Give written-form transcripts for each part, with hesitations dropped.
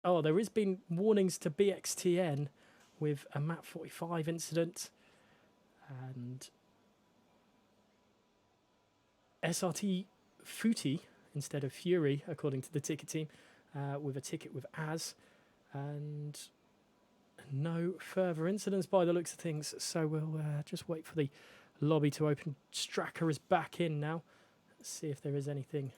Oh, there has been warnings to BXTN with a map 45 incident, and SRT Footy instead of Fury, according to the ticket team, with a ticket with As, and no further incidents by the looks of things. So we'll just wait for the lobby to open. Stracker is back in now. Let's see if there is anything.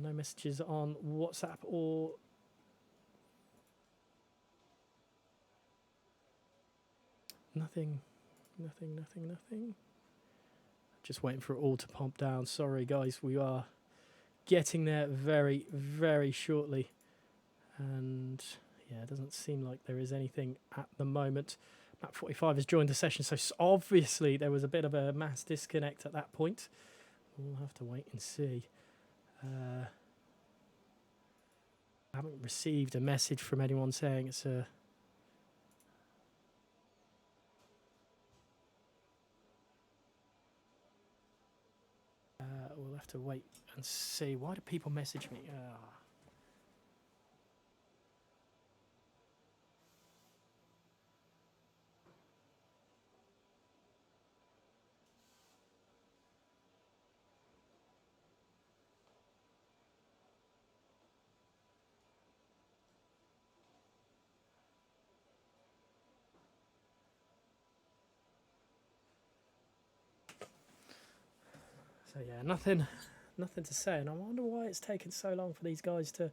No messages on WhatsApp or nothing. Just waiting for it all to pump down. Sorry, guys, we are getting there very, very shortly. And yeah, it doesn't seem like there is anything at the moment. Map 45 has joined the session, so obviously there was a bit of a mass disconnect at that point. We'll have to wait and see. I haven't received a message from anyone saying it's a... we'll have to wait and see. Why do people message me? So yeah, nothing to say, and I wonder why it's taken so long for these guys to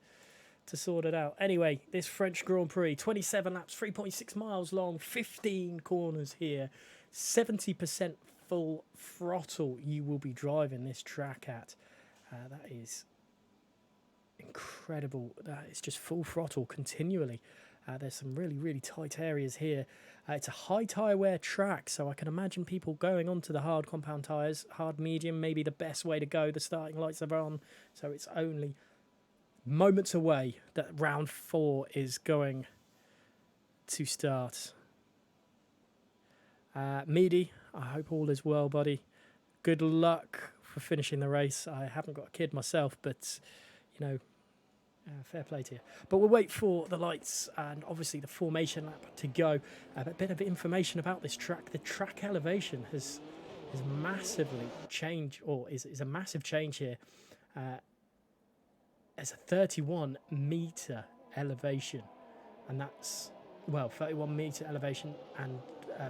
sort it out. Anyway, this French Grand Prix, 27 laps, 3.6 miles long, 15 corners here, 70% full throttle you will be driving this track at. That is incredible. That is just full throttle continually. There's some really, really tight areas here. It's a high tyre wear track, so I can imagine people going onto the hard compound tyres. Hard medium may be the best way to go. The starting lights are on, so it's only moments away that round 4 is going to start. Meady, I hope all is well, buddy. Good luck for finishing the race. I haven't got a kid myself, but, you know, fair play to you. But we'll wait for the lights and obviously the formation lap to go. A bit of information about this track. The track elevation has massively changed, or is a massive change here. It's a 31 meter elevation, and that's, well, 31 meter elevation, and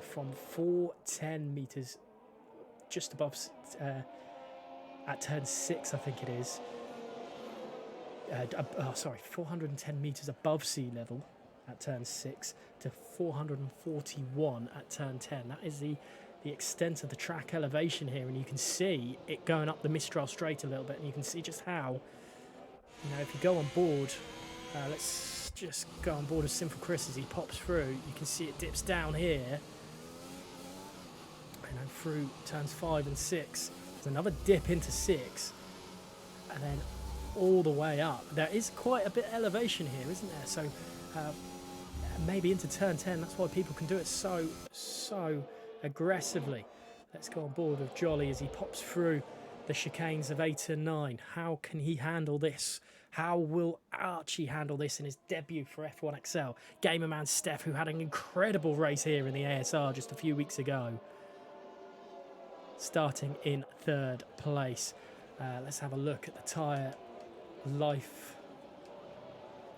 from 410 meters just above at turn 6, I think it is. 410 meters above sea level at turn 6 to 441 at turn 10. That is the extent of the track elevation here, and you can see it going up the Mistral Straight a little bit, and you can see just how, you know, if you go on board, let's just go on board of Simple Chris as he pops through. You can see it dips down here, and then through turns 5 and 6. There's another dip into 6, and then all the way up. There is quite a bit of elevation here, isn't there? So maybe into turn 10. That's why people can do it so aggressively. Let's go on board with Jolly as he pops through the chicanes of 8 and 9. How can he handle this? How will Archie handle this in his debut for F1XL? Gamerman Steph, who had an incredible race here in the ASR just a few weeks ago, starting in 3rd place. Let's have a look at the tyre life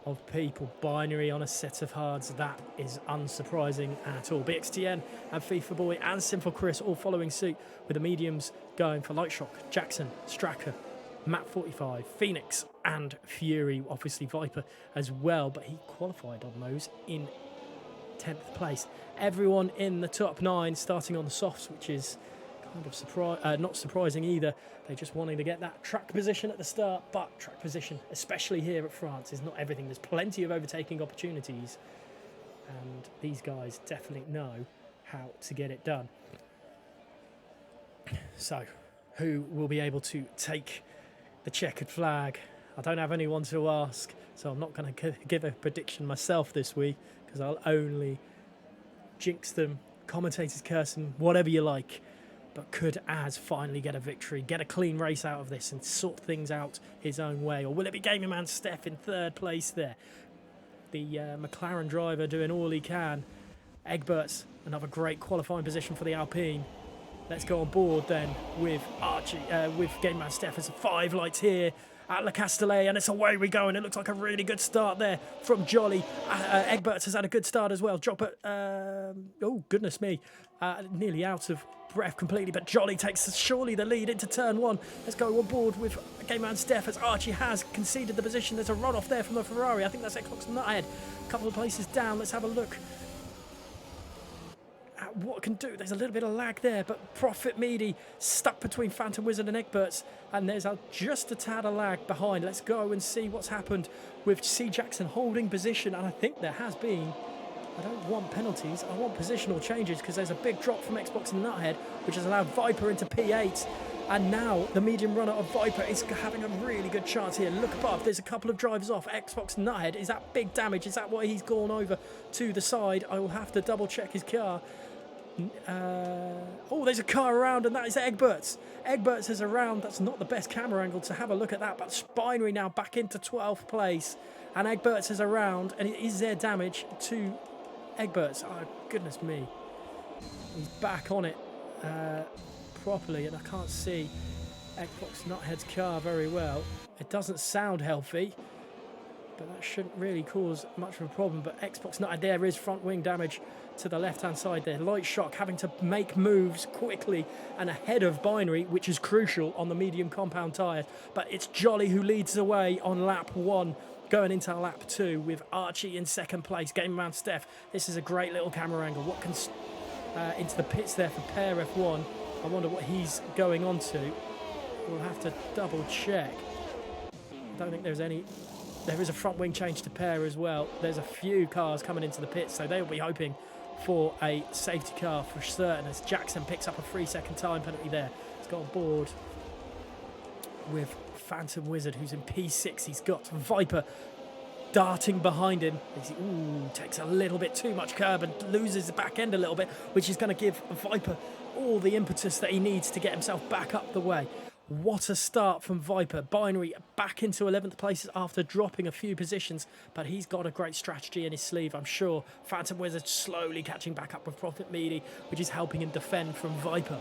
of people. Binary on a set of hards. That is unsurprising at all. BXTN and FIFA Boy and Simple Chris all following suit, with the mediums going for Light Shock, Jackson, Stracker, Map 45, Phoenix and Fury. Obviously Viper as well, but he qualified on those in 10th place. Everyone in the top 9 starting on the softs, which is kind of not surprising either. They're just wanting to get that track position at the start, but track position, especially here at France, is not everything. There's plenty of overtaking opportunities, and these guys definitely know how to get it done. So, who will be able to take the checkered flag? I don't have anyone to ask, so I'm not going to give a prediction myself this week, because I'll only jinx them. Commentators curse them, whatever you like. but could Az finally get a victory, get a clean race out of this and sort things out his own way? Or will it be Gaming Man Steph in third place there? The McLaren driver doing all he can. Egbert's another great qualifying position for the Alpine. Let's go on board then with Archie, with Gaming Man Steph. There's 5 lights here at Le Castellet, and it's away we go, and it looks like a really good start there from Jolly. Egberts has had a good start as well. Drop it, oh goodness me, nearly out of breath completely, but Jolly takes surely the lead into turn 1. Let's go on board with Game Man Steph as Archie has conceded the position. There's a run off there from the Ferrari. I think that's Xbox Nuthead. A couple of places down. Let's have a look at what can do. There's a little bit of lag there, but Prophet Meaty stuck between Phantom Wizard and Egberts, and there's just a tad of lag behind. Let's go and see what's happened with C. Jackson holding position, and I think there has been, I don't want penalties, I want positional changes, because there's a big drop from Xbox Nuthead, which has allowed Viper into P8, and now the medium runner of Viper is having a really good chance here. Look above, there's a couple of drivers off. Xbox Nuthead, is that big damage? Is that why he's gone over to the side? I will have to double check his car. Oh, there's a car around, and that is Egberts. Egberts is around. That's not the best camera angle to have a look at that, but Binary now back into 12th place, and Egberts is around, and is there damage to Egberts? Oh, goodness me. He's back on it properly, and I can't see Xbox Nuthead's car very well. It doesn't sound healthy, but that shouldn't really cause much of a problem. But Xbox Nuthead, there is front wing damage to the left-hand side there. Light Shock having to make moves quickly and ahead of Binary, which is crucial on the medium compound tyre. But it's Jolly who leads the way on lap 1, going into lap 2 with Archie in second place. Game Man Steph, this is a great little camera angle. What can into the pits there for Pair F1. I wonder what he's going on to. We'll have to double check. I don't think there's any. There is a front wing change to Pair as well. There's a few cars coming into the pits, so they'll be hoping for a safety car for certain, as Jackson picks up a 3-second time penalty there. He's got on board with Phantom Wizard, who's in P6. He's got Viper darting behind him. Ooh, takes a little bit too much curb and loses the back end a little bit, which is going to give Viper all the impetus that he needs to get himself back up the way. What a start from Viper. Binary back into 11th place after dropping a few positions, but he's got a great strategy in his sleeve, I'm sure. Phantom Wizard slowly catching back up with Prophet Meaty, which is helping him defend from Viper.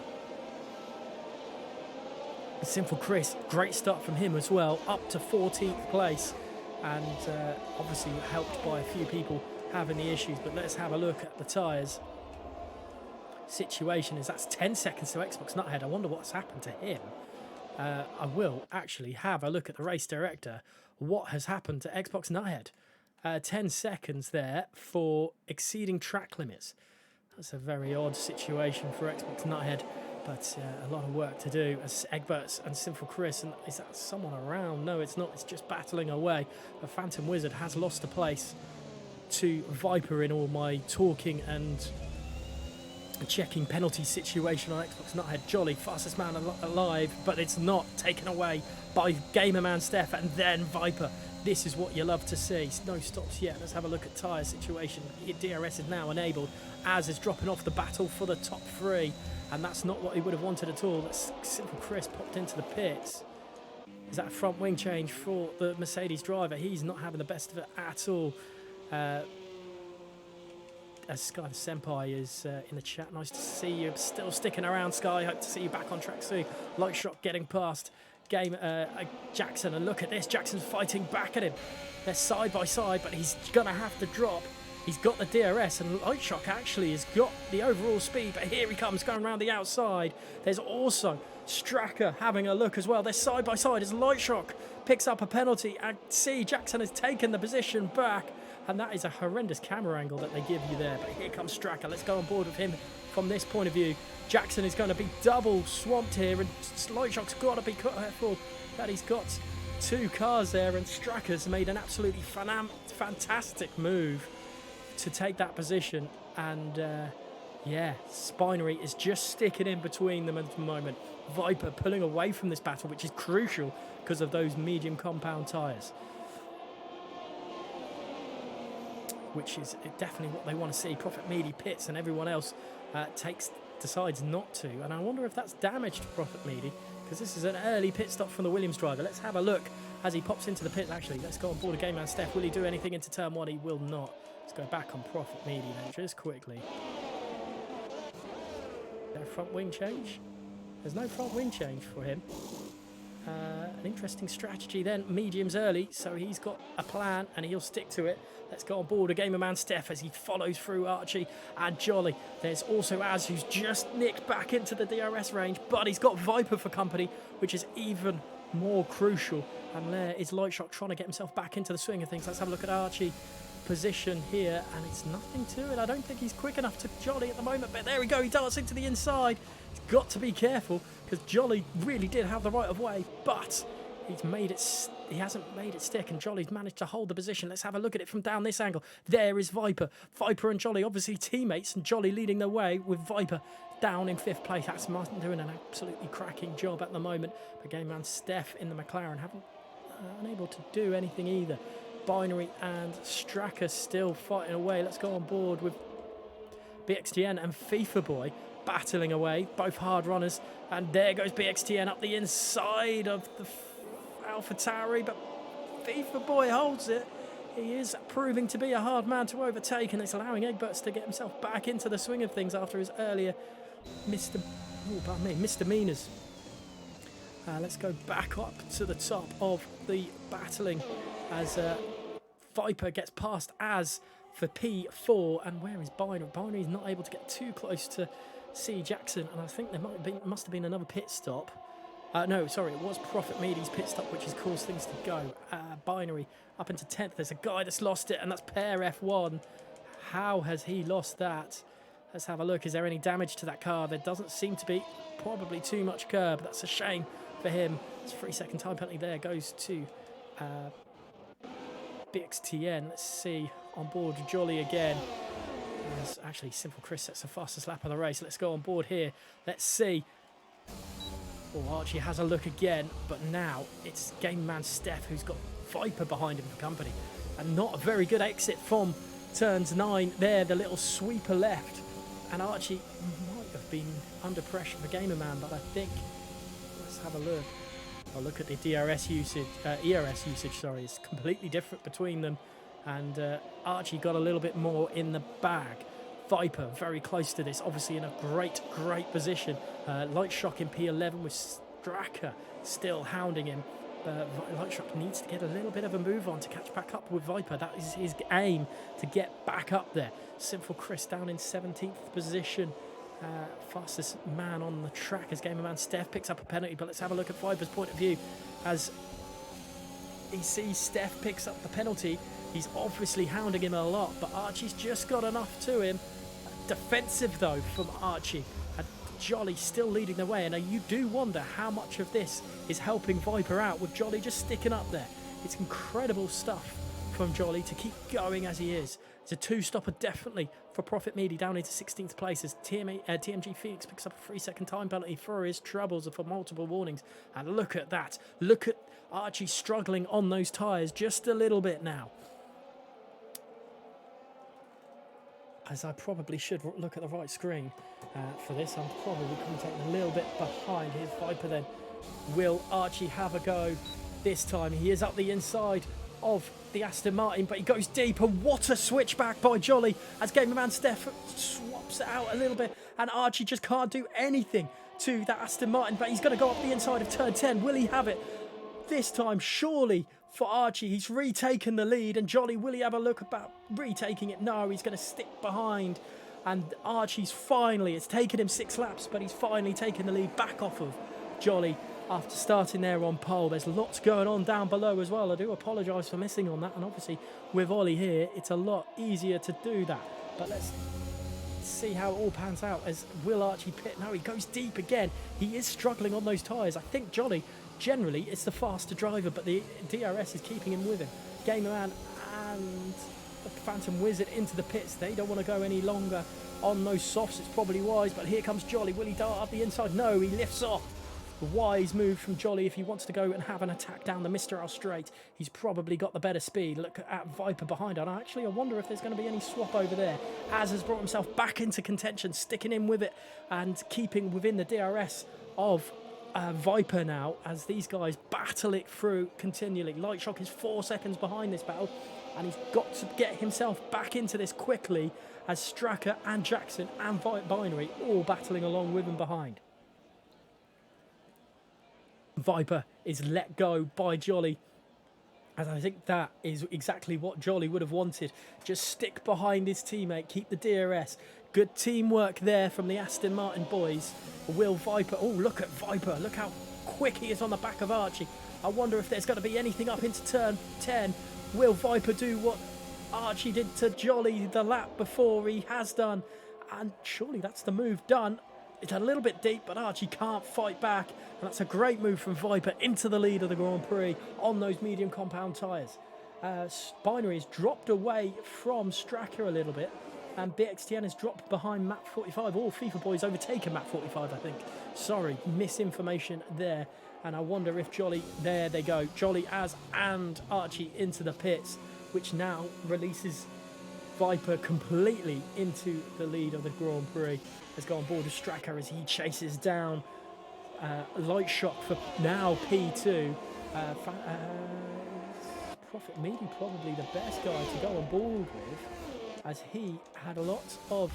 Sinful Chris, great start from him as well, up to 14th place, and obviously helped by a few people having the issues. But let's have a look at the tyres situation. Is that's 10 seconds to Xbox Nuthead. I wonder what's happened to him. I will actually have a look at the race director. What has happened to Xbox Nuthead? 10 seconds there for exceeding track limits. That's a very odd situation for Xbox Nuthead, but a lot of work to do as Egberts and Sinful Chris. And is that someone around? No, it's not. It's just battling away. The Phantom Wizard has lost a place to Viper in all my talking and checking penalty situation on Xbox Nuthead. Jolly, fastest man alive, but it's not taken away by Gamer Man Steph and then Viper. This is what you love to see. No stops yet. Let's have a look at tyre situation. DRS is now enabled. Az is dropping off the battle for the top 3, and that's not what he would have wanted at all. That's Simple Chris popped into the pits. Is that a front wing change for the Mercedes driver? He's not having the best of it at all. As Sky the Senpai is in the chat. Nice to see you still sticking around, Sky. Hope to see you back on track soon. Light Shot getting past Jackson, and look at this. Jackson's fighting back at him. They're side by side, but he's going to have to drop. He's got the DRS, and Light Shock actually has got the overall speed, but here he comes going around the outside. There's also Stracker having a look as well. They're side by side as Light Shock picks up a penalty, and see Jackson has taken the position back. And that is a horrendous camera angle that they give you there. But here comes Stracker. Let's go on board with him from this point of view. Jackson is going to be double swamped here, and Lightshock's got to be careful that he's got 2 cars there, and Stracker's made an absolutely fantastic move to take that position. And yeah, Spinary is just sticking in between them at the moment. Viper pulling away from this battle, which is crucial because of those medium compound tyres, which is definitely what they want to see. Prophet Meaty pits, and everyone else takes decides not to. And I wonder if that's damaged Prophet Meady, because this is an early pit stop from the Williams driver. Let's have a look as he pops into the pit. Actually, let's go on board a game man Steph. Will he do anything into turn 1? He will not. Let's go back on Prophet Meady then, just quickly. Is there a front wing change? There's no front wing change for him. An interesting strategy then. Mediums early, so he's got a plan and he'll stick to it. Let's go on board a game of man Steph as he follows through Archie and Jolly. There's also Az, who's just nicked back into the DRS range, but he's got Viper for company, which is even more crucial. And there is Lightshock trying to get himself back into the swing of things. Let's have a look at Archie position here, and it's nothing to it. I don't think he's quick enough to Jolly at the moment, but there we go. He darts into the inside. He's got to be careful because Jolly really did have the right of way, but he hasn't made it stick, and Jolly's managed to hold the position. Let's have a look at it from down this angle. There is Viper. Viper and Jolly obviously teammates, and Jolly leading the way with Viper down in 5th place. That's Martin doing an absolutely cracking job at the moment. But game man Steph in the McLaren haven't unable to do anything either. Binary and Stracker still fighting away. Let's go on board with BXTN and FIFA Boy battling away, both hard runners. And there goes BXTN up the inside of the AlphaTauri, but FIFA Boy holds it. He is proving to be a hard man to overtake, and it's allowing Egberts to get himself back into the swing of things after his earlier misdemeanors. Let's go back up to the top of the battling as Viper gets past Az for P4. And where is Binary? Binary is not able to get too close to C. Jackson, and I think there must have been another pit stop. No, sorry, it was Prophet Meady's pit stop, which has caused things to go. Binary up into 10th. There's a guy that's lost it, and that's Pair F1. How has he lost that? Let's have a look. Is there any damage to that car? There doesn't seem to be. Probably too much curb. That's a shame for him. It's a 3-second time penalty there. Goes to BXTN. Let's see. On board Jolly again. As actually, Simple Chris sets the fastest lap of the race. Let's go on board here. Let's see. Oh, Archie has a look again, but now it's game man Steph who's got Viper behind him for company. And not a very good exit from turns 9 there, the little sweeper left. And Archie might have been under pressure for Gamer Man, but I think, let's have a look. I'll look at the ERS usage, sorry, it's completely different between them. And Archie got a little bit more in the bag. Viper very close to this, obviously in a great position. Light Shock in P11 with Stracker still hounding him. Light Shock needs to get a little bit of a move on to catch back up with Viper. That is his aim, to get back up there. Simple Chris down in 17th position. Fastest man on the track as Gamer Man Steph picks up a penalty. But let's have a look at Viper's point of view as he sees Steph picks up the penalty. He's obviously hounding him a lot, but Archie's just got enough to him. Defensive though from Archie, and Jolly still leading the way. And you do wonder how much of this is helping Viper out with Jolly just sticking up there. It's incredible stuff from Jolly to keep going as he is. It's a 2-stopper definitely for Prophet Meady down into 16th place as TMG Phoenix picks up a 3-second time penalty for his troubles and for multiple warnings. And look at that. Look at Archie struggling on those tyres just a little bit now. As I probably should look at the right screen for this. I'm probably commentating a little bit behind. Here's Viper then. Will Archie have a go this time? He is up the inside of the Aston Martin, but he goes deep, and what a switchback by Jolly as Gamer Man Steph swaps it out a little bit, and Archie just can't do anything to that Aston Martin, but he's going to go up the inside of turn 10. Will he have it this time? Surely for Archie, he's retaken the lead, and Jolly, will he have a look about retaking it? No, he's going to stick behind, and Archie's finally, it's taken him 6 laps, but he's finally taken the lead back off of Jolly after starting there on pole. There's lots going on down below as well. I do apologise for missing on that, and obviously with Ollie here, it's a lot easier to do that. But let's see how it all pans out as will Archie pit. No, he goes deep again. He is struggling on those tyres. I think Jolly generally is the faster driver, but the DRS is keeping him with him. Gamer Man and the Phantom Wizard into the pits. They don't want to go any longer on those softs. It's probably wise, but here comes Jolly. Will he dart up the inside? No, he lifts off. wise move from Jolly if he wants to go and have an attack down the Mistral straight. He's probably got the better speed. Look at Viper behind. And I wonder if there's going to be any swap over there. Az has brought himself back into contention, sticking in with it and keeping within the DRS of Viper now, as these guys battle it through continually. Lightshock is 4 seconds behind this battle, and he's got to get himself back into this quickly, as Stracker and Jackson and Binary all battling along with him behind. Viper is let go by Jolly, and I think that is exactly what Jolly would have wanted. Just stick behind his teammate, keep the DRS. Good teamwork there from the Aston Martin boys. Will Viper... Oh, look at Viper. Look how quick he is on the back of Archie. I wonder if there's going to be anything up into turn 10. Will Viper do what Archie did to Jolly the lap before? He has done. And surely that's the move done. It's a little bit deep, but Archie can't fight back. And that's a great move from Viper into the lead of the Grand Prix on those medium compound tyres. Binary has dropped away from Stracker a little bit. And BXTN has dropped behind Map 45. All FIFA boys overtaken Map 45, I think. Sorry, misinformation there. And I wonder if Jolly... There they go. Jolly, Az and Archie into the pits, which now releases Viper completely into the lead of the Grand Prix. Has gone on board with Stracker as he chases down Light Shock for now P2. Prophet Meaty probably the best guy to go on board with, as he had a lot of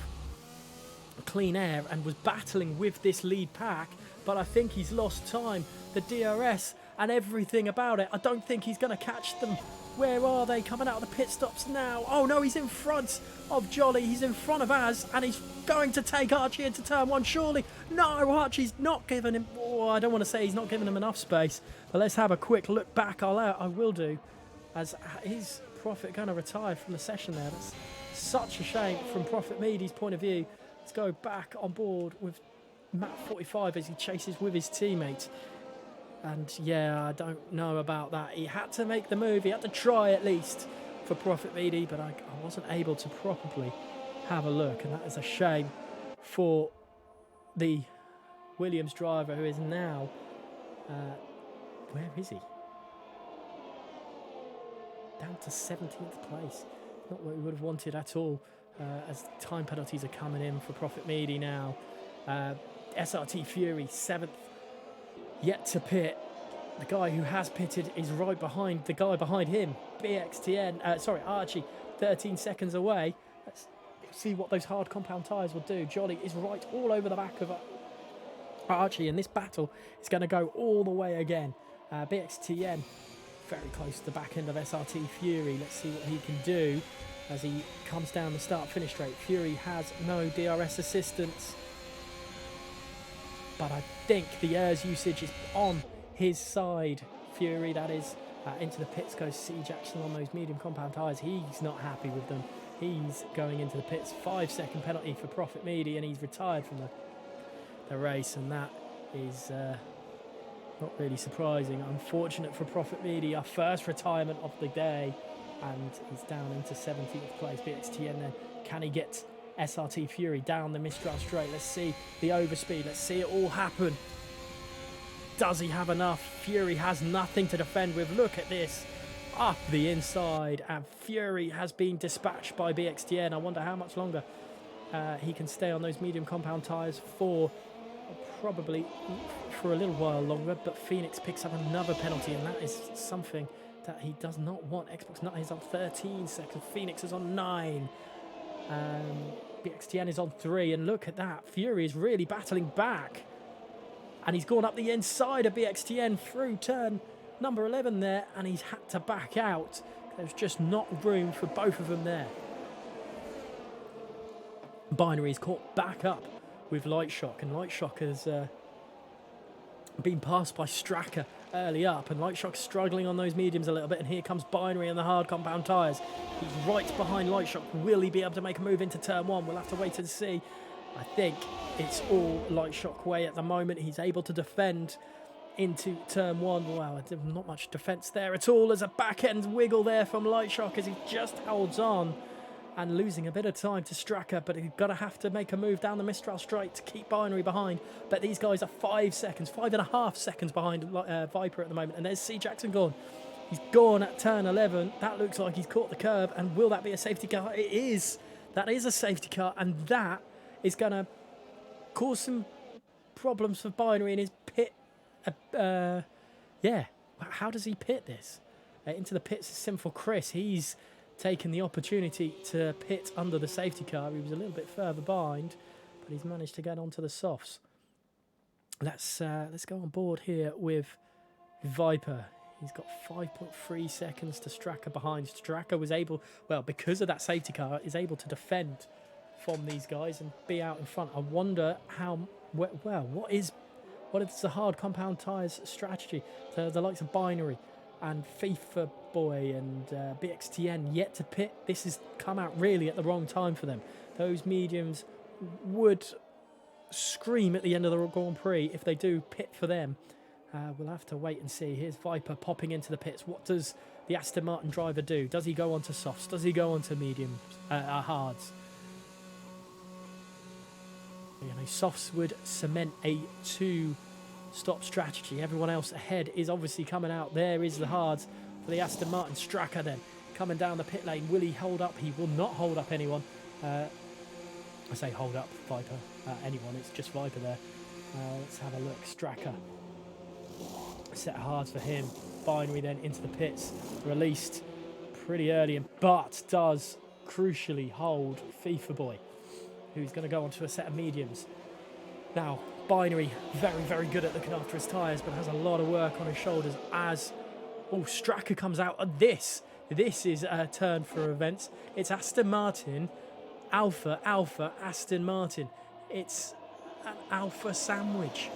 clean air and was battling with this lead pack, but I think he's lost time. The DRS and everything about it, I don't think he's going to catch them. Where are they? Coming out of the pit stops now. Oh no, he's in front of Jolly. He's in front of Az, and he's going to take Archie into turn 1, surely. No, Archie's not giving him... Oh, I don't want to say he's not giving him enough space, but let's have a quick look back. I will do, as is Prophet going to retire from the session there. That's such a shame from Prophet Meady's point of view. Let's go back on board with Map 45 as he chases with his teammates. And yeah, I don't know about that. He had to make the move. He had to try at least for Prophet Meady, but I wasn't able to properly have a look. And that is a shame for the Williams driver, who is now... where is he? Down to 17th place. Not what we would have wanted at all, as time penalties are coming in for Prophet Meady now. SRT Fury, 7th, yet to pit. The guy who has pitted is right behind the guy behind him. BXTN, Archie, 13 seconds away. Let's see what those hard compound tyres will do. Jolly is right all over the back of Archie, and this battle is going to go all the way again. BXTN very close to the back end of SRT Fury. Let's see what he can do as he comes down the start-finish straight. Fury has no DRS assistance, but I think the ERS usage is on his side. Fury, that is, into the pits goes C. Jackson on those medium compound tyres. He's not happy with them. He's going into the pits. 5-second penalty for Prophet Meady, and he's retired from the race, and that is not really surprising. Unfortunate for Prophet Meady, our first retirement of the day, and he's down into 17th place. BXTN then, can he get SRT Fury down the Mistral straight? Let's see the overspeed. Let's see it all happen. Does he have enough? Fury has nothing to defend with. Look at this. Up the inside, and Fury has been dispatched by BXTN. I wonder how much longer he can stay on those medium compound tyres for. Probably for a little while longer, but Phoenix picks up another penalty, and that is something that he does not want. Xbox Nut is on 13 seconds. Phoenix is on 9. BXTN is on 3, and look at that. Fury is really battling back, and he's gone up the inside of BXTN through turn number 11 there, and he's had to back out. There's just not room for both of them there. Binary is caught back up with Light Shock, and Light Shock has been passed by Stracker early up, and Light Shock's struggling on those mediums a little bit, and here comes Binary on the hard compound tyres. He's right behind Light Shock. Will he be able to make a move into turn 1? We'll have to wait and see. I think it's all Light Shock way at the moment. He's able to defend into turn 1. Wow, not much defence there at all. There's a back end wiggle there from Light Shock as he just holds on. and losing a bit of time to Straka, but he's got to have to make a move down the Mistral Straight to keep Binary behind. But these guys are 5 seconds, 5.5 seconds behind Viper at the moment. And there's C. Jackson gone. He's gone at turn 11. That looks like he's caught the curb. And will that be a safety car? It is. That is a safety car. And that is going to cause some problems for Binary in his pit. Yeah. How does he pit this? Into the pits is Sinful Chris. He's taken the opportunity to pit under the safety car. He was a little bit further behind, but he's managed to get onto the softs. Let's go on board here with Viper. He's got 5.3 seconds to Straka behind. Straka was able, well, because of that safety car, is able to defend from these guys and be out in front. I wonder how, well, what is the hard compound tyres strategy? The likes of Binary and FIFA Boy and BXTN yet to pit. This has come out really at the wrong time for them. Those mediums would scream at the end of the Grand Prix if they do pit for them. We'll have to wait and see. Here's Viper popping into the pits. What does the Aston Martin driver do? Does he go onto softs? Does he go onto mediums, hards? You know, softs would cement a 2-stop strategy. Everyone else ahead is obviously coming out. There is the hards for the Aston Martin. Straka then coming down the pit lane. Will he hold up? He will not hold up anyone. I say hold up Viper. Anyone. It's just Viper there. Let's have a look. Straka. Set of hards for him. Binary then into the pits. Released pretty early, but does crucially hold FIFA Boy, who's going to go onto a set of mediums. Now, Binary, very, very good at looking after his tyres, but has a lot of work on his shoulders as... Oh, Straka comes out. This is a turn for events. It's Aston Martin, Alpha, Aston Martin. It's an Alpha sandwich.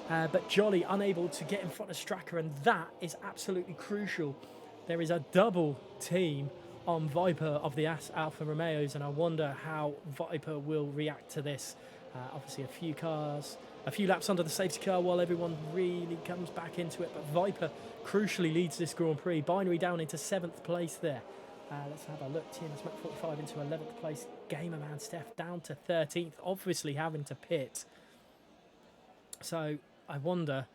But Jolly unable to get in front of Straka, and that is absolutely crucial. There is a double team on Viper of the Alfa Romeos, and I wonder how Viper will react to this. Obviously a few laps under the safety car while everyone really comes back into it, but Viper crucially leads this Grand Prix. Binary down into 7th place there. Let's have a look. TMS Mac 45 into 11th place. Gamerman Steph down to 13th, obviously having to pit. So I wonder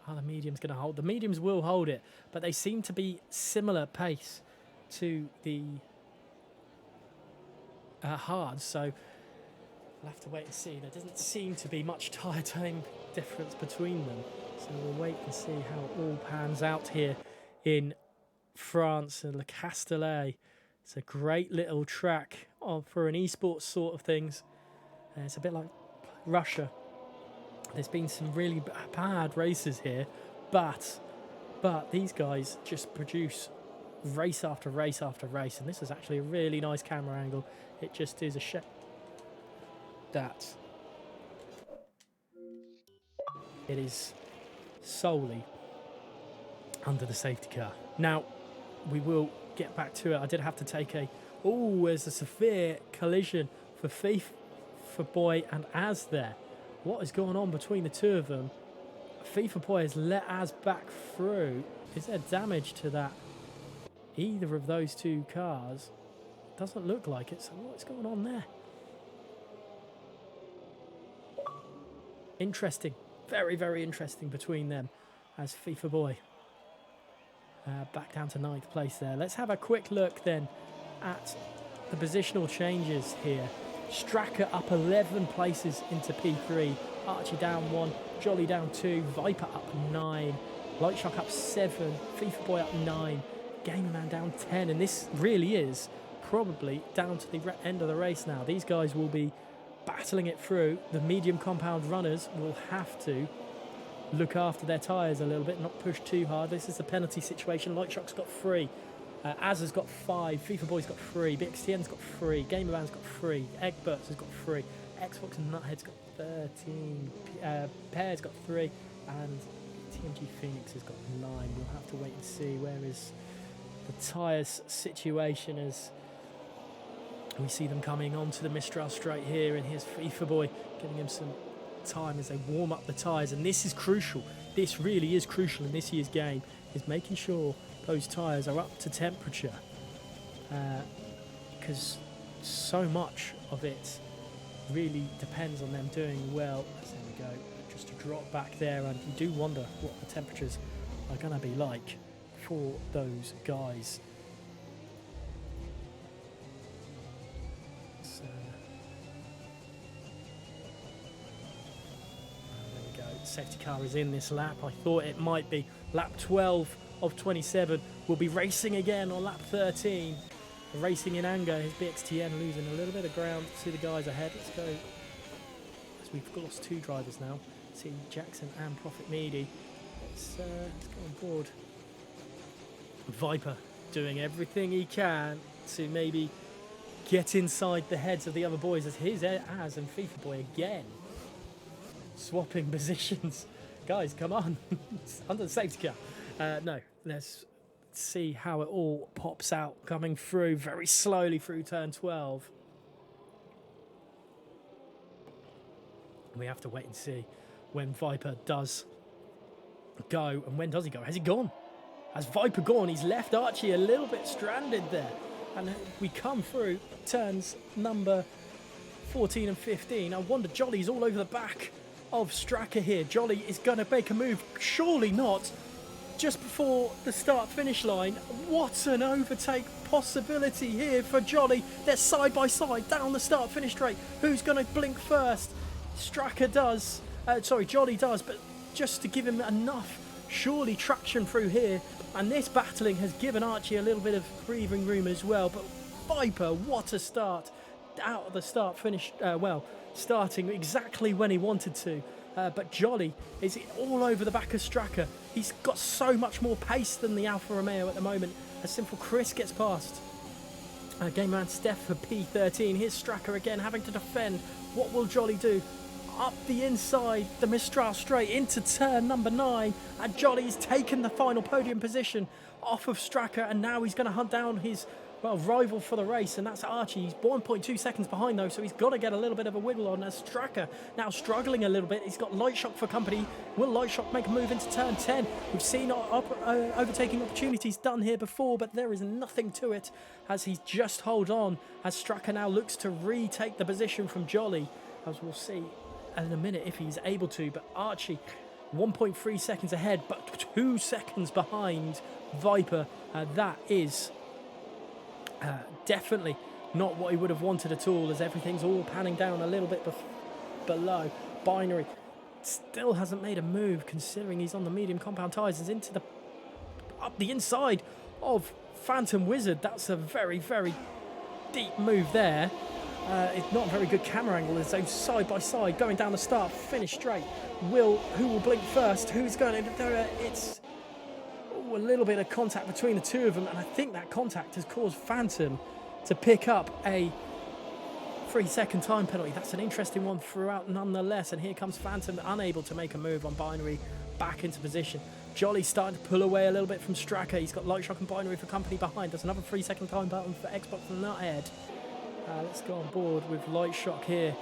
how the medium's going to hold. The mediums will hold it, but they seem to be similar pace to the hards. So we'll have to wait and see. There doesn't seem to be much tyre time difference between them. So we'll wait and see how it all pans out here in France and Le Castellet. It's a great little track for an esports sort of things. It's a bit like Russia. There's been some really bad races here, but these guys just produce race after race after race, and this is actually a really nice camera angle. It just is a shame that it is solely under the safety car. Now, we will get back to it. I did have to take there's a severe collision for FIFA Boy and Az there. What is going on between the two of them? FIFA Boy has let Az back through. Is there damage to that? Either of those two cars? Doesn't look like it. So what's going on there? Interesting. Very, very interesting between them as FIFA Boy. Back down to 9th place there. Let's have a quick look then at the positional changes here. Straka up 11 places into P3. Archie down 1. Jolly down 2. Viper up 9. Lightshock up 7. FIFA Boy up 9. Gamerman down 10. And this really is probably down to the end of the race now. These guys will be battling it through. The medium compound runners will have to look after their tyres a little bit, not push too hard. This is a penalty situation. Lightshock's got 3. Az has got 5, FIFA Boy's got 3, BXTN's got 3, Gamerman's got 3, Egberts has got 3, Xbox and Nuthead's got 13, Pear's got 3, and TMG Phoenix has got 9. We'll have to wait and see where is the tyres situation as we see them coming onto the Mistral Straight here, and here's FIFA Boy giving him some time as they warm up the tyres, and this is crucial. This really is crucial in this year's game, is making sure those tyres are up to temperature. because so much of it really depends on them doing well. There we go, just a drop back there, and you do wonder what the temperatures are going to be like for those guys. So, there we go, safety car is in this lap. I thought it might be lap 12 of 27. We'll be racing again on lap 13. Racing in anger, his BXTN losing a little bit of ground to the guys ahead. Let's go, as we've lost 2 drivers now. See Jackson and Prophet Meady. Let's go on board. Viper doing everything he can to maybe get inside the heads of the other boys, as and FIFA Boy again swapping positions. Guys, come on. It's under the safety car. No, let's see how it all pops out, coming through very slowly through turn 12. We have to wait and see when Viper does go. And when does he go? Has he gone? Has Viper gone? He's left Archie a little bit stranded there. And we come through turns number 14 and 15. I wonder, Jolly's all over the back of Straka here. Jolly is going to make a move. Surely not. Just before the start-finish line. What an overtake possibility here for Jolly. They're side by side down the start-finish straight. Who's going to blink first? Straka does. Jolly does, but just to give him enough, surely, traction through here. And this battling has given Archie a little bit of breathing room as well. But Viper, what a start. Out of the start-finish, starting exactly when he wanted to. But Jolly is all over the back of Straka. He's got so much more pace than the Alfa Romeo at the moment. As Simple Chris gets past. Game man Steph for P13. Here's Straka again having to defend. What will Jolly do? Up the inside, the Mistral straight into turn number 9. And Jolly's taken the final podium position off of Straka. And now he's going to hunt down his rival for the race, and that's Archie. He's 1.2 seconds behind though, so he's got to get a little bit of a wiggle on. As Straka now struggling a little bit. He's got Light Shock for company. Will Light Shock make a move into turn 10? We've seen overtaking opportunities done here before, but there is nothing to it as he's just hold on, as Straka now looks to retake the position from Jolly, as we'll see in a minute if he's able to. But Archie 1.3 seconds ahead, but 2 seconds behind Viper. That is definitely not what he would have wanted at all, as everything's all panning down a little bit below. Binary still hasn't made a move, considering he's on the medium compound tyres. Is into the up the inside of Phantom Wizard. That's a very, very deep move there. It's not a very good camera angle as those side by side going down the start, finish straight. Who will blink first? Who's going to do it? It's a little bit of contact between the two of them, and I think that contact has caused Phantom to pick up a 3-second time penalty. That's an interesting one throughout nonetheless, and here comes Phantom, unable to make a move on Binary, back into position. Jolly starting to pull away a little bit from Straka. He's got Light Shock and Binary for company behind. There's another 3-second time button for Xbox and Nuthead. Let's go on board with Light Shock here,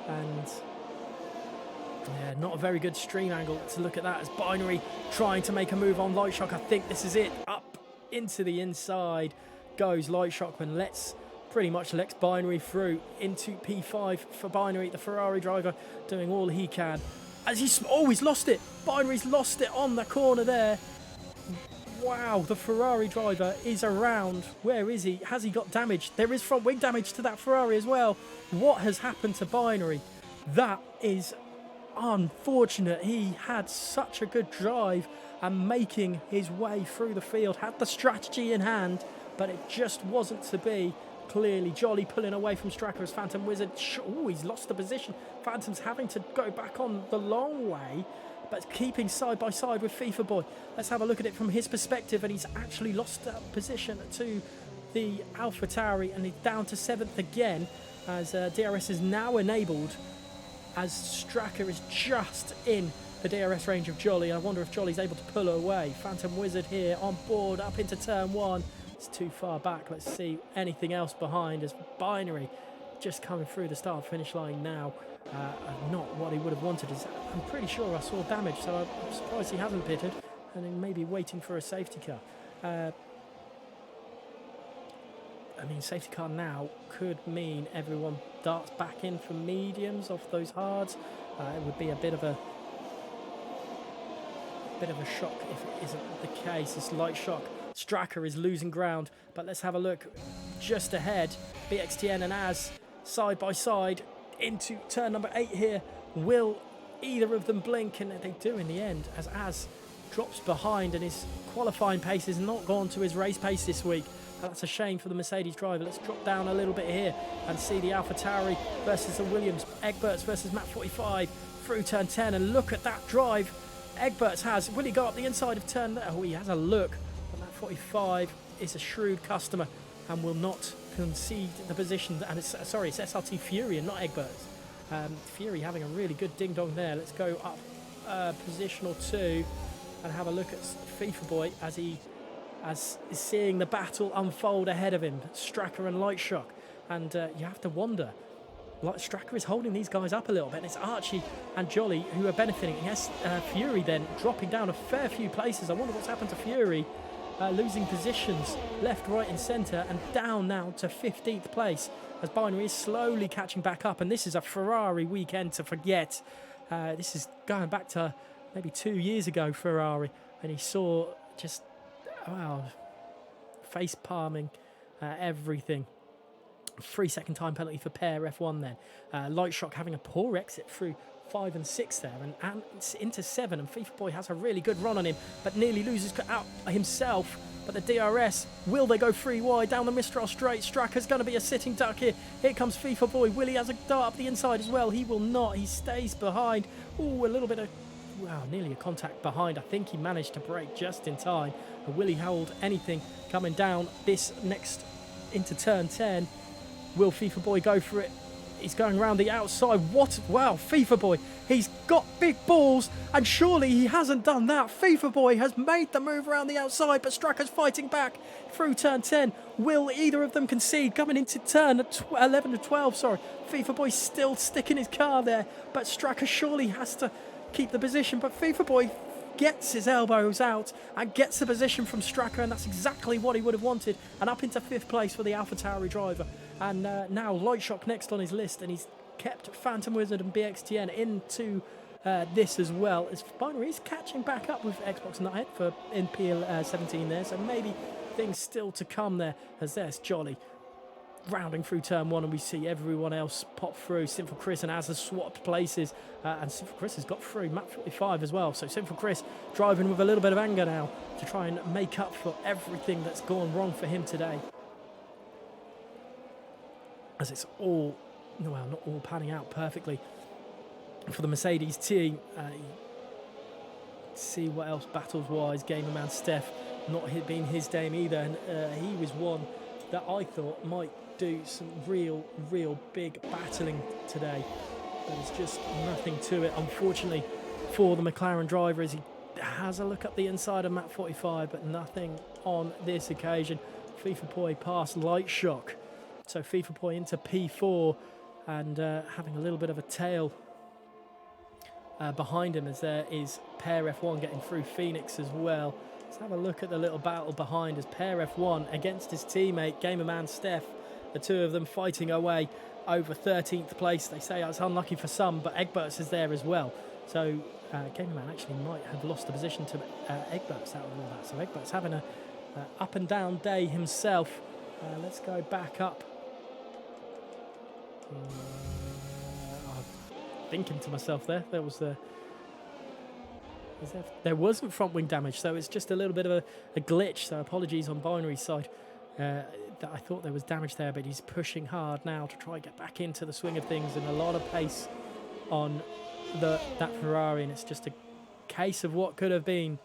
and yeah, not a very good stream angle to look at that, as Binary trying to make a move on Light Shock. I think this is it. Up into the inside goes Light Shock, and pretty much lets Binary through into P5 for Binary, the Ferrari driver, doing all he can. As he's lost it. Binary's lost it on the corner there. Wow, the Ferrari driver is around. Where is he? Has he got damage? There is front wing damage to that Ferrari as well. What has happened to Binary? That is unfortunate. He had such a good drive and making his way through the field, had the strategy in hand, but it just wasn't to be. Clearly Jolly pulling away from Straka as Phantom Wizard. Oh, he's lost the position. Phantom's having to go back on the long way, but keeping side by side with FIFA Boy. Let's have a look at it from his perspective, and he's actually lost that position to the Alpha Tauri, and he's down to 7th again, as DRS is now enabled, as Straka is just in the DRS range of Jolly. I wonder if Jolly's able to pull away. Phantom Wizard here on board, up into turn 1. It's too far back. Let's see anything else behind, as Binary just coming through the start-finish line now. Not what he would have wanted. I'm pretty sure I saw damage, so I'm surprised he hasn't pitted, and then maybe waiting for a safety car. I mean, safety car now could mean everyone darts back in for mediums off those hards. It would be a bit of a shock if it isn't the case. It's light shock. Stracker is losing ground, but let's have a look just ahead. BXTN and Az side by side into turn number 8 here. Will either of them blink? And they do in the end, as Az drops behind, and his qualifying pace has not gone to his race pace this week. That's a shame for the Mercedes driver. Let's drop down a little bit here and see the AlphaTauri versus the Williams. Egberts versus Map 45 through turn 10, and look at that drive Egberts has. Will he go up the inside of turn there? Oh, he has a look. But Map 45 is a shrewd customer and will not concede the position. And it's SRT Fury and not Egberts. Fury having a really good ding-dong there. Let's go up position or two and have a look at FIFA Boy as is seeing the battle unfold ahead of him. Stracker and Light Shock. And you have to wonder, Stracker is holding these guys up a little bit, and it's Archie and Jolly who are benefiting. Yes, Fury then dropping down a fair few places. I wonder what's happened to Fury, losing positions left, right and centre, and down now to 15th place as Binary is slowly catching back up. And this is a Ferrari weekend to forget. This is going back to maybe 2 years ago, Ferrari, and he saw just, wow, face palming everything. 3-second time penalty for pair F1 then. Light Shock having a poor exit through 5 and 6 there, and it's into 7, and FIFA Boy has a really good run on him, but nearly loses out himself. But the DRS, will they go 3 wide down the Mistral straight? Stracker's going to be a sitting duck here. Here comes FIFA Boy. Willie has a dart up the inside as well. He will not. He stays behind. Ooh, a little bit of, wow, nearly a contact behind. I think he managed to brake just in time. And will he hold anything coming down this next into turn 10? Will FIFA Boy go for it? He's going around the outside. What? Wow, FIFA Boy. He's got big balls, and surely he hasn't done that. FIFA Boy has made the move around the outside, but Stracker's fighting back through turn 10. Will either of them concede? Coming into turn 11 to 12, sorry. FIFA Boy still sticking his car there, but Stracker surely has to keep the position. But FIFA Boy gets his elbows out and gets the position from Stracker, and that's exactly what he would have wanted. And up into 5th place for the AlphaTauri driver. And now Light Shock next on his list, and he's kept Phantom Wizard and BXTN into this as well. As Binary is catching back up with Xbox Nighthead for NPL 17 there, so maybe things still to come there. As there's Jolly rounding through turn 1, and we see everyone else pop through. Sinful Chris and Az has swapped places, and Sinful Chris has got through Map 45 as well. So Sinful Chris driving with a little bit of anger now to try and make up for everything that's gone wrong for him today. As it's all, well, not all panning out perfectly for the Mercedes team. See what else battles-wise. Gamer Man Steph, not been his game either, and he was one that I thought might do some real big battling today. But there's just nothing to it, unfortunately, for the McLaren driver, as he has a look up the inside of Map 45, but nothing on this occasion. FIFA Boy past Light Shock. So FIFA Boy into P4 and having a little bit of a tail behind him, as there is Pair F1 getting through Phoenix as well. Let's have a look at the little battle behind as Pair F1 against his teammate Gamerman Steph. The two of them fighting away over 13th place. They say it's unlucky for some, but Egberts is there as well. So Gamerman actually might have lost the position to Egberts out of all that. So Egberts having a up and down day himself. Let's go back up. I'm thinking to myself there wasn't front wing damage, so it's just a little bit of a glitch, so apologies on Binary's side. That I thought there was damage there, but he's pushing hard now to try and get back into the swing of things, and a lot of pace on that Ferrari, and it's just a case of what could have been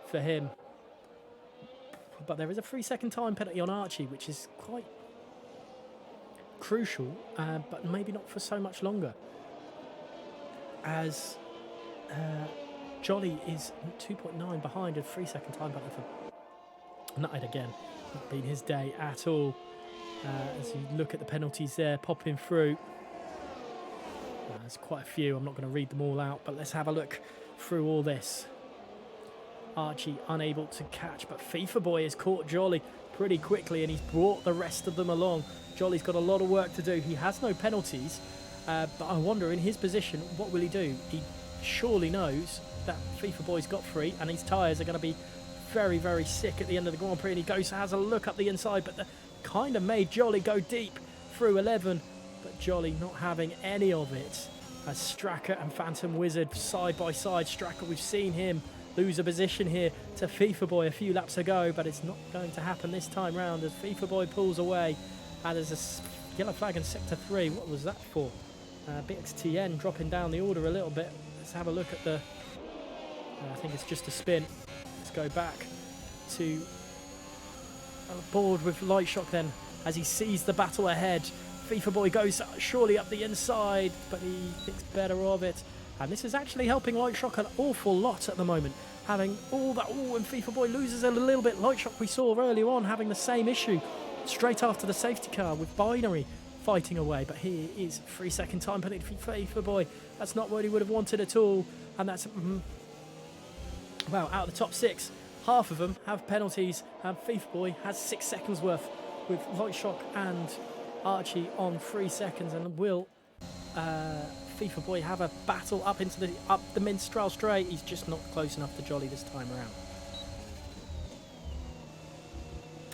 for him. But there is a 3-second time penalty on Archie, which is quite crucial, but maybe not for so much longer, as Jolly is 2.9 behind a 3-second time penalty for Nutted again. Not been his day at all. As you look at the penalties there popping through, there's quite a few. I'm not going to read them all out, but let's have a look through all this. Archie unable to catch, but FIFA Boy has caught Jolly pretty quickly and he's brought the rest of them along. Jolly's got a lot of work to do. He has no penalties, but I wonder in his position, what will he do? He surely knows that FIFA Boy's got free and his tyres are going to be very, very sick at the end of the Grand Prix, and he goes, has a look up the inside, but kind of made Jolly go deep through 11, but Jolly not having any of it. As Stracker and Phantom Wizard side by side. Stracker, we've seen him lose a position here to FIFA Boy a few laps ago, but it's not going to happen this time round as FIFA Boy pulls away. And there's a yellow flag in Sector 3. What was that for? BXTN dropping down the order a little bit. Let's have a look at the... I think it's just a spin. Let's go back to board with Light Shock then as he sees the battle ahead. FIFA Boy goes surely up the inside, but he thinks better of it. And this is actually helping Light Shock an awful lot at the moment. Having all that, and FIFA Boy loses a little bit. Light Shock we saw earlier on having the same issue straight after the safety car with Binary fighting away. But here is 3-second time penalty for FIFA Boy. That's not what he would have wanted at all. And that's, well, out of the top 6, half of them have penalties. And FIFA Boy has 6 seconds worth with Light Shock and Archie on 3 seconds. And will... FIFA Boy have a battle up the Mistral Straight. He's just not close enough to Jolly this time around.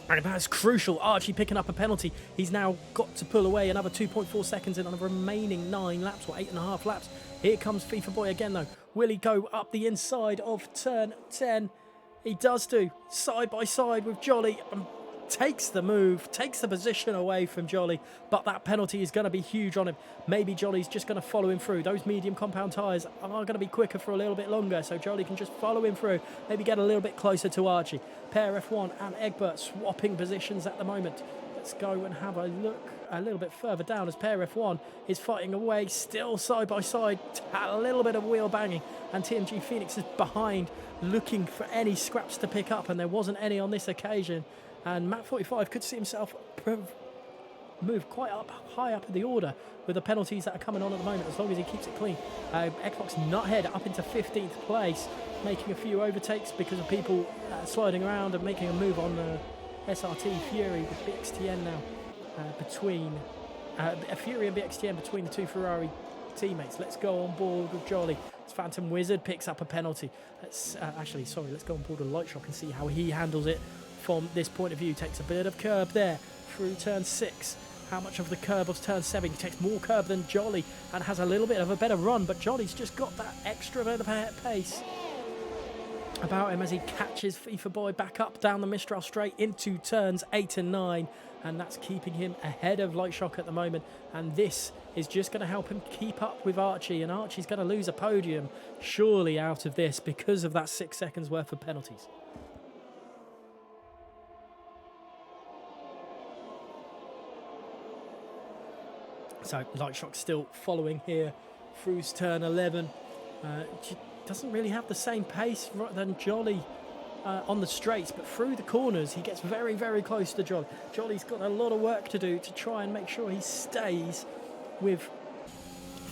And that's crucial. Archie picking up a penalty. He's now got to pull away another 2.4 seconds in on the remaining 9 laps, or 8.5 laps. Here comes FIFA Boy again though. Will he go up the inside of turn 10? He does do. Side by side with Jolly. Takes the move, takes the position away from Jolly, but that penalty is going to be huge on him. Maybe Jolly's just going to follow him through. Those medium compound tyres are going to be quicker for a little bit longer, so Jolly can just follow him through, maybe get a little bit closer to Archie. Pair F1 and Egbert swapping positions at the moment. Let's go and have a look a little bit further down as Pair F1 is fighting away, still side by side, a little bit of wheel banging, and TMG Phoenix is behind, looking for any scraps to pick up, and there wasn't any on this occasion. And Matt 45 could see himself move quite high up in the order with the penalties that are coming on at the moment, as long as he keeps it clean. Xbox Nuthead up into 15th place, making a few overtakes because of people sliding around and making a move on SRT Fury with BXTN now between Fury and BXTN between the two Ferrari teammates. Let's go on board with Jolly. It's Phantom Wizard picks up a penalty. Let's let's go on board with Light Shock and see how he handles it. From this point of view, takes a bit of curb there through turn 6. How much of the curb of turn 7? He takes more curb than Jolly and has a little bit of a better run, but Jolly's just got that extra bit of pace about him as he catches FIFA Boy back up down the Mistral Straight into turns 8 and 9, and that's keeping him ahead of Light Shock at the moment. And this is just going to help him keep up with Archie, and Archie's going to lose a podium surely out of this because of that 6 seconds worth of penalties. So Light Shock still following here through turn 11. Doesn't really have the same pace than Jolly on the straights, but through the corners he gets very, very close to Jolly. Jolly's got a lot of work to do to try and make sure he stays with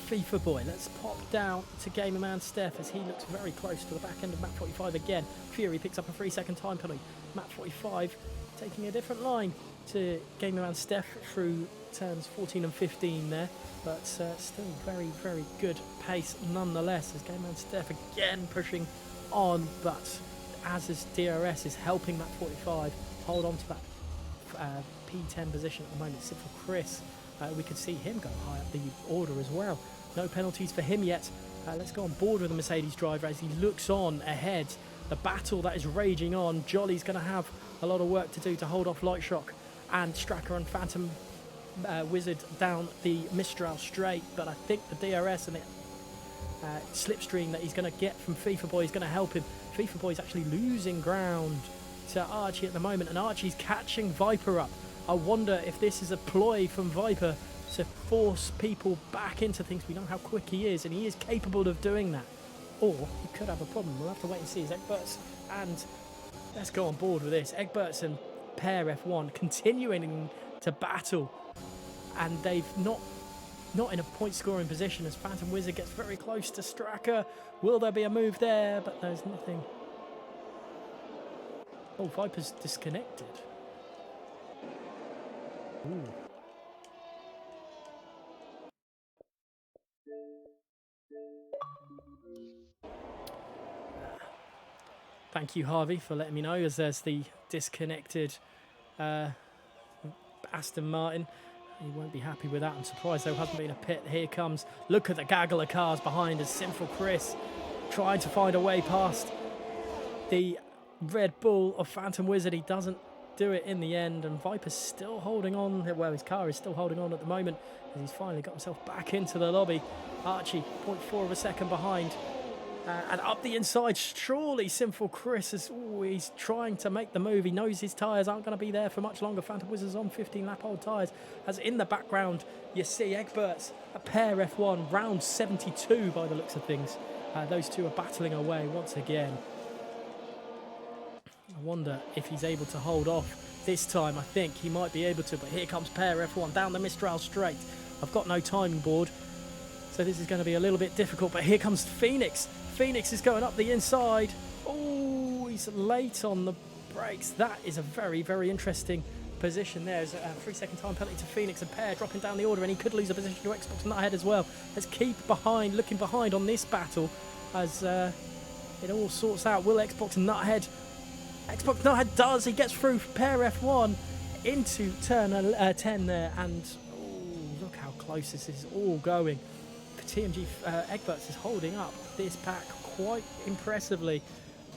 FIFA Boy. Let's pop down to Gamer Man Steph as he looks very close to the back end of Map 45 again. Fury picks up a 3-second time penalty. Map 45 taking a different line to Gamer Man Steph through turns 14 and 15 there, but still very, very good pace nonetheless as Gamer Man Steph again pushing on, but as his DRS is helping that 45 hold on to that P10 position at the moment. Except for Chris, we could see him go high up the order as well. No penalties for him yet. Let's go on board with the Mercedes driver as he looks on ahead. The battle that is raging on. Jolly's going to have a lot of work to do to hold off Light Shock and Stracker and Phantom Wizard down the Mistral Straight, but I think the DRS and the slipstream that he's going to get from FIFA Boy is going to help him. FIFA Boy is actually losing ground to Archie at the moment, and Archie's catching Viper up. I wonder if this is a ploy from Viper to force people back into things. We know how quick he is, and he is capable of doing that. Or he could have a problem. We'll have to wait and see. As Egberts and let's go on board with this. Egberts and Pair F1 continuing to battle, and they've not in a point scoring position as Phantom Wizard gets very close to Stracker. Will there be a move there? But there's nothing Oh, Viper's disconnected. Ooh. Thank you, Harvey, for letting me know, as there's the disconnected Aston Martin. He won't be happy with that. I'm surprised there hasn't been a pit. Here comes, look at the gaggle of cars behind us. Sinful Chris trying to find a way past the Red Bull of Phantom Wizard. He doesn't do it in the end, and Viper's still holding on. Well, his car is still holding on at the moment, as he's finally got himself back into the lobby. Archie, 0.4 of a second behind. And up the inside, surely Sinful Chris is always trying to make the move. He knows his tyres aren't going to be there for much longer. Phantom Wizard's on 15-lap-old tyres. As in the background, you see Egbert's a pair F1, round 72 by the looks of things. Those two are battling away once again. I wonder if he's able to hold off this time. I think he might be able to, but here comes pair F1 down the Mistral straight. I've got no timing board, so this is going to be a little bit difficult, but here comes Phoenix. Phoenix is going up the inside. Oh, he's late on the brakes. That is a very, very interesting position there. There's a 3-second time penalty to Phoenix, and Pear dropping down the order, and he could lose a position to Xbox Nuthead as well. Let's keep behind, looking behind on this battle as it all sorts out. Will Xbox Nuthead does. He gets through Pear F1 into turn 10 there, and oh, look how close this is all going. TMG Egberts is holding up this pack quite impressively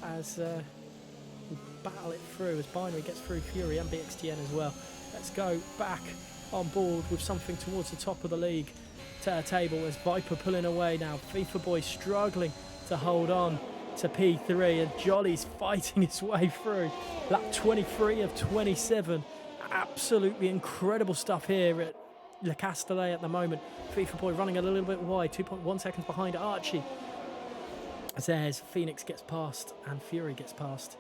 as we battle it through, as Binary gets through Fury and BXTN as well. Let's go back on board with something towards the top of the league table, as Viper pulling away now. FIFA Boy struggling to hold on to P3, and Jolly's fighting his way through. Lap 23 of 27. Absolutely incredible stuff here at Le Castellet at the moment. FIFA Boy running a little bit wide, 2.1 seconds behind Archie. As there's Phoenix gets past and Fury gets past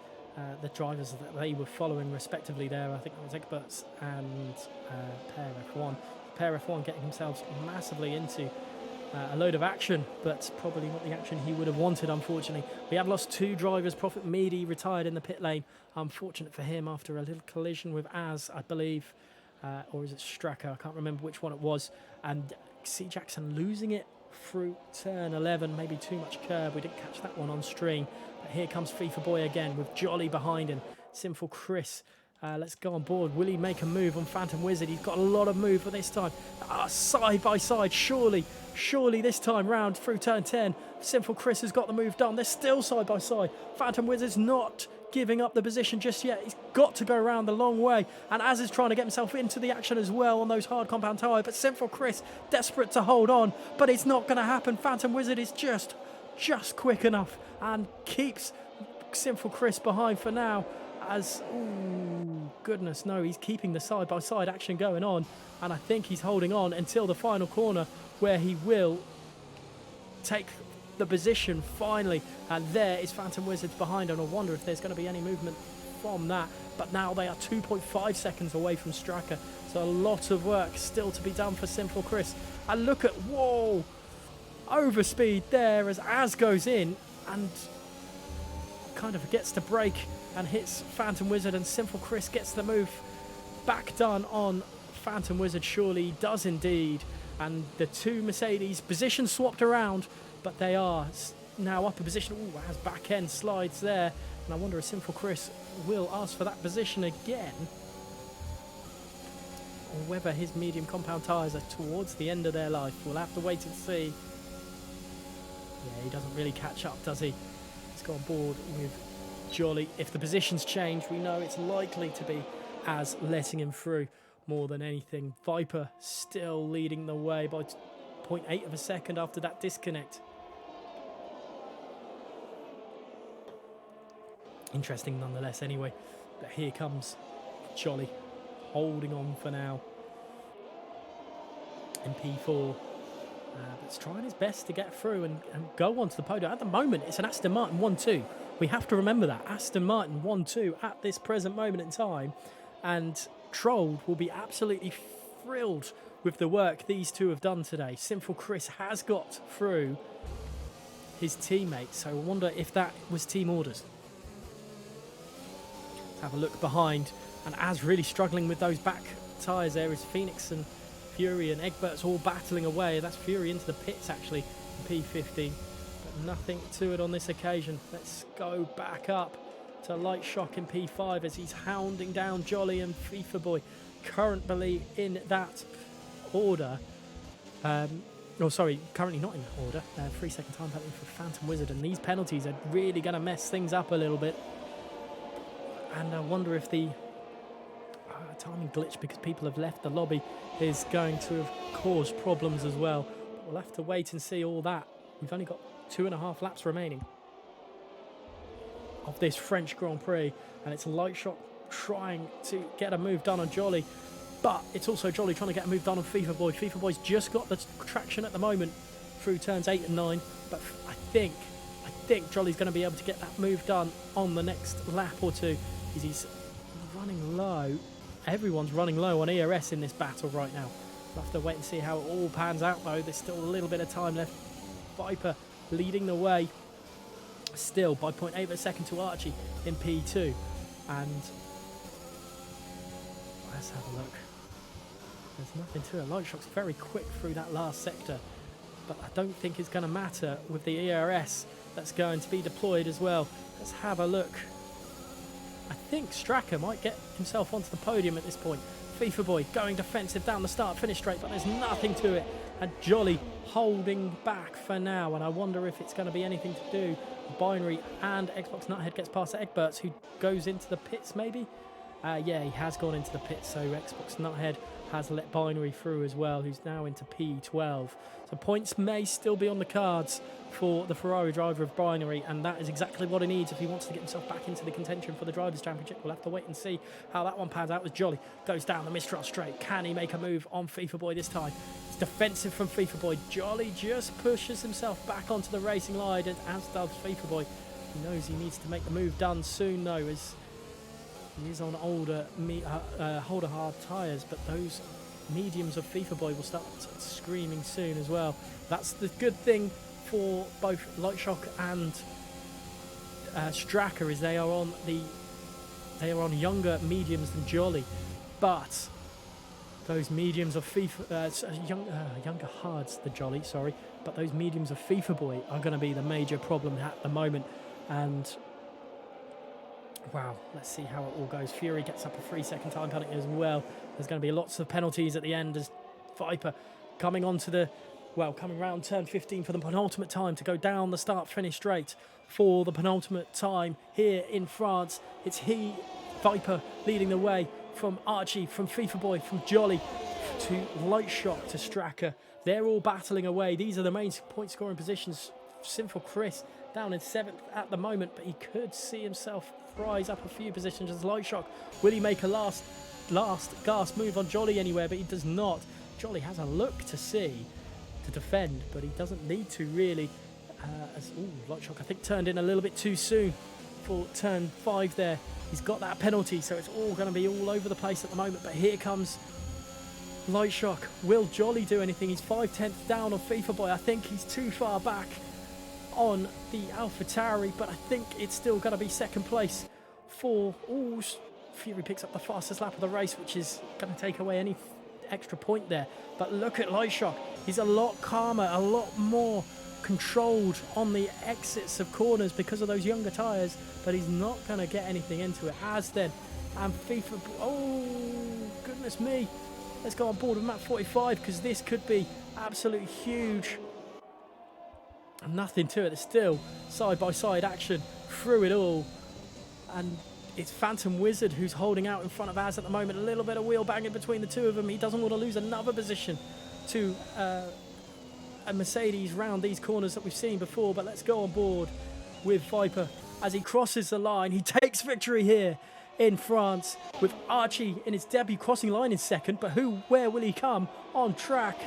the drivers that they were following respectively there. I think it was Egberts and Pair F1. Pair F1 getting themselves massively into a load of action, but probably not the action he would have wanted, unfortunately. We have lost two drivers. Prophet Meady retired in the pit lane. Unfortunate for him after a little collision with Az, I believe. Or is it Stracker? I can't remember which one it was. And C. Jackson losing it through turn 11. Maybe too much curb. We didn't catch that one on stream. But here comes FIFA Boy again with Jolly behind him. Sinful Chris. Let's go on board. Will he make a move on Phantom Wizard? He's got a lot of move for this time. Side by side. Surely this time round through turn 10. Sinful Chris has got the move done. They're still side by side. Phantom Wizard's not giving up the position just yet. He's got to go around the long way, and Az is trying to get himself into the action as well on those hard compound tyre, but Sinful Chris desperate to hold on, but it's not going to happen. Phantom Wizard is just quick enough and keeps Sinful Chris behind for now, as ooh, goodness no, he's keeping the side by side action going on, and I think he's holding on until the final corner where he will take the position finally, and there is Phantom Wizards behind, and I wonder if there's going to be any movement from that, but now they are 2.5 seconds away from Stracker, so a lot of work still to be done for Sinful Chris. And look at, whoa, overspeed there as Az goes in and kind of gets to brake and hits Phantom Wizard, and Sinful Chris gets the move back done on Phantom Wizard. Surely he does indeed, and the two Mercedes positions swapped around, but they are now up a position. Ooh, as back end slides there, and I wonder if Sinful Chris will ask for that position again, or whether his medium compound tyres are towards the end of their life. We'll have to wait and see. Yeah, he doesn't really catch up, does he? Let's go on board with Jolly. If the positions change, we know it's likely to be Az letting him through more than anything. Viper still leading the way by 0.8 of a second after that disconnect. Interesting nonetheless anyway, but here comes Jolly holding on for now in P4, but it's trying his best to get through and go onto the podium. At the moment it's an Aston Martin 1-2. We have to remember that. Aston Martin 1-2 at this present moment in time, and Trolled will be absolutely thrilled with the work these two have done today. Sinful Chris has got through his teammate, so I wonder if that was team orders. Let's have a look behind. And as really struggling with those back tyres there is Phoenix and Fury, and Egbert's all battling away. That's Fury into the pits actually in P15. But nothing to it on this occasion. Let's go back up to Light Shock in P5 as he's hounding down Jolly and FIFA Boy. Currently in that order. Currently not in that order. 3-second time penalty for Phantom Wizard, and these penalties are really going to mess things up a little bit. And I wonder if the timing glitch, because people have left the lobby, is going to have caused problems as well. But we'll have to wait and see all that. We've only got 2.5 laps remaining of this French Grand Prix, and it's Light Shock trying to get a move done on Jolly, but it's also Jolly trying to get a move done on FIFA Boy. FIFA Boy's just got the traction at the moment through turns 8 and 9, but I think Jolly's going to be able to get that move done on the next lap or two. He's running low. Everyone's running low on ERS in this battle right now. We'll have to wait and see how it all pans out though. There's still a little bit of time left. Viper leading the way still by 0.8 of a second to Archie in P2. And let's have a look. There's nothing to it. Light Shock's very quick through that last sector, but I don't think it's going to matter with the ERS that's going to be deployed as well. Let's have a look. I think Stracker might get himself onto the podium at this point. FIFA Boy going defensive down the start-finish straight, but there's nothing to it. And Jolly holding back for now, and I wonder if it's going to be anything to do. Binary and Xbox Nuthead gets past Egberts, who goes into the pits maybe? Yeah, he has gone into the pits, so Xbox Nuthead has let Binary through as well, who's now into P12. So points may still be on the cards for the Ferrari driver of Binary, and that is exactly what he needs if he wants to get himself back into the contention for the Drivers' Championship. We'll have to wait and see how that one pans out as Jolly goes down the Mistral straight. Can he make a move on FIFA Boy this time? It's defensive from FIFA Boy. Jolly just pushes himself back onto the racing line, as does FIFA Boy. He knows he needs to make the move done soon though, as he is on older, holder hard tyres, but those mediums of FIFA Boy will start screaming soon as well. That's the good thing for both Light Shock and Stracker, is they are on younger mediums than Jolly, but those mediums of FIFA younger hards than Jolly, sorry, but those mediums of FIFA Boy are going to be the major problem at the moment. And wow, let's see how it all goes. Fury gets up a 3-second time penalty as well. There's going to be lots of penalties at the end as Viper coming round turn 15 for the penultimate time to go down the start-finish straight for the penultimate time here in France. It's Viper, leading the way from Archie, from FIFA Boy, from Jolly to Light Shock to Stracker. They're all battling away. These are the main point-scoring positions. Sinful Chris down in 7th at the moment, but he could see himself rise up a few positions as Light Shock. Will he make a last gasp move on Jolly anywhere? But he does not. Jolly has a look to defend, but he doesn't need to really. Light Shock I think turned in a little bit too soon for turn 5 there. He's got that penalty, so it's all going to be all over the place at the moment. But here comes Light Shock. Will Jolly do anything? He's 5/10 down on FIFA Boy. I think he's too far back on the AlphaTauri, but I think it's still going to be second place for Fury picks up the fastest lap of the race, which is going to take away any extra point there. But look at Light Shock. He's a lot calmer, a lot more controlled on the exits of corners because of those younger tyres, but he's not going to get anything into it. As then, and FIFA, oh goodness me, let's go on board with map 45 because this could be absolutely huge. Nothing to it. There's still side-by-side action through it all, and it's Phantom Wizard who's holding out in front of Az at the moment. A little bit of wheel banging between the two of them. He doesn't want to lose another position to a Mercedes round these corners that we've seen before. But let's go on board with Viper as he crosses the line. He takes victory here in France with Archie in his debut crossing line in second. But where will he come on track?